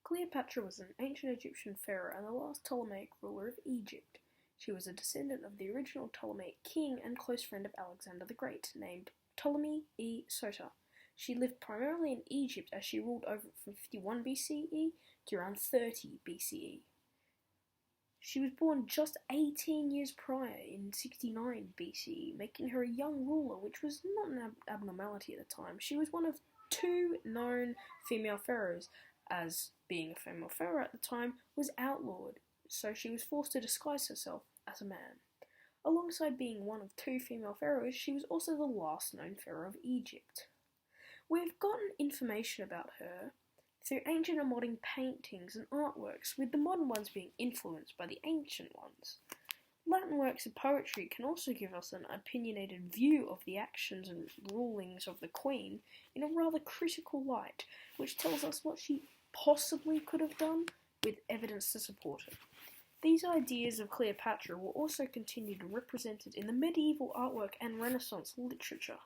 Cleopatra was an ancient Egyptian pharaoh and the last Ptolemaic ruler of Egypt. She was a descendant of the original Ptolemaic king and close friend of Alexander the Great, named Ptolemy I Soter. She lived primarily in Egypt as she ruled over from 51 BCE to around 30 BCE. She was born just 18 years prior in 69 BCE, making her a young ruler, which was not an abnormality at the time. She was one of two known female pharaohs, as being a female pharaoh at the time was outlawed, so she was forced to disguise herself as a man. Alongside being one of two female pharaohs, she was also the last known pharaoh of Egypt. We've gotten information about her through ancient and modern paintings and artworks, with the modern ones being influenced by the ancient ones. Latin works of poetry can also give us an opinionated view of the actions and rulings of the Queen in a rather critical light, which tells us what she possibly could have done, with evidence to support it. These ideas of Cleopatra were also continued and represented in the medieval artwork and Renaissance literature.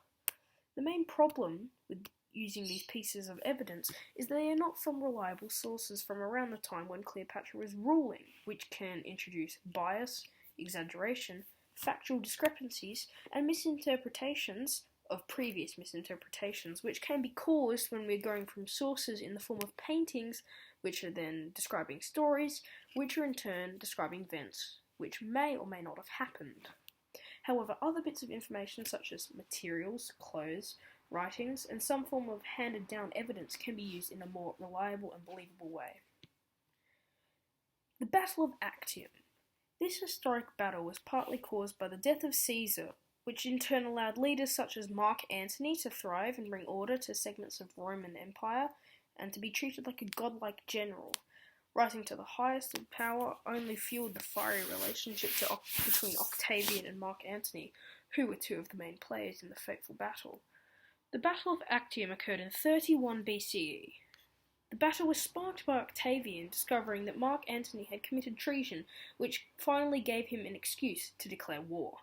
The main problem with using these pieces of evidence is that they are not from reliable sources from around the time when Cleopatra was ruling, which can introduce bias, exaggeration, factual discrepancies, and misinterpretations of previous misinterpretations, which can be caused when we're going from sources in the form of paintings, which are then describing stories, which are in turn describing events, which may or may not have happened. However, other bits of information such as materials, clothes, writings, and some form of handed-down evidence can be used in a more reliable and believable way. The Battle of Actium. This historic battle was partly caused by the death of Caesar, which in turn allowed leaders such as Mark Antony to thrive and bring order to segments of Roman Empire, and to be treated like a godlike general. Rising to the highest of power only fueled the fiery relationship between Octavian and Mark Antony, who were two of the main players in the fateful battle. The Battle of Actium occurred in 31 BCE. The battle was sparked by Octavian discovering that Mark Antony had committed treason, which finally gave him an excuse to declare war.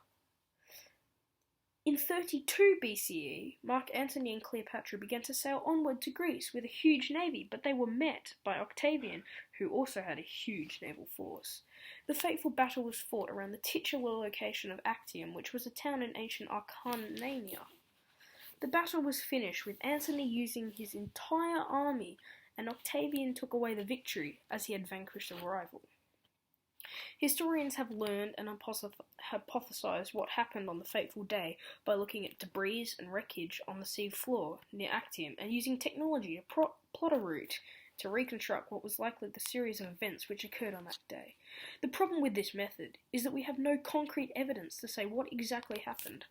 In 32 BCE, Mark Antony and Cleopatra began to sail onward to Greece with a huge navy, but they were met by Octavian, who also had a huge naval force. The fateful battle was fought around the titular location of Actium, which was a town in ancient Acarnania. The battle was finished with Antony using his entire army, and Octavian took away the victory as he had vanquished a rival. Historians have learned and hypothesized what happened on the fateful day by looking at debris and wreckage on the sea floor near Actium and using technology to plot a route to reconstruct what was likely the series of events which occurred on that day. The problem with this method is that we have no concrete evidence to say what exactly happened.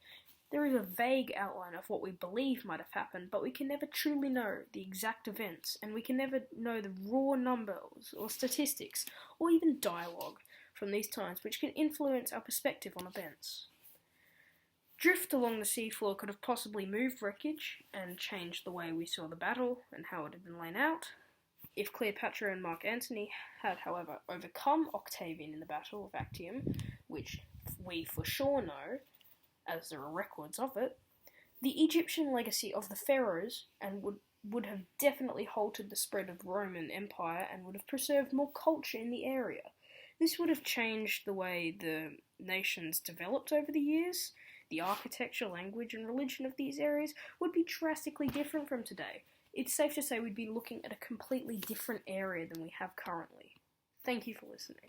There is a vague outline of what we believe might have happened, but we can never truly know the exact events, and we can never know the raw numbers or statistics or even dialogue from these times which can influence our perspective on events. Drift along the seafloor could have possibly moved wreckage and changed the way we saw the battle and how it had been laid out. If Cleopatra and Mark Antony had, however, overcome Octavian in the Battle of Actium, which we for sure know, as there are records of it, the Egyptian legacy of the pharaohs and would have definitely halted the spread of Roman Empire and would have preserved more culture in the area. This would have changed the way the nations developed over the years. The architecture, language, and religion of these areas would be drastically different from today. It's safe to say we'd be looking at a completely different area than we have currently. Thank you for listening.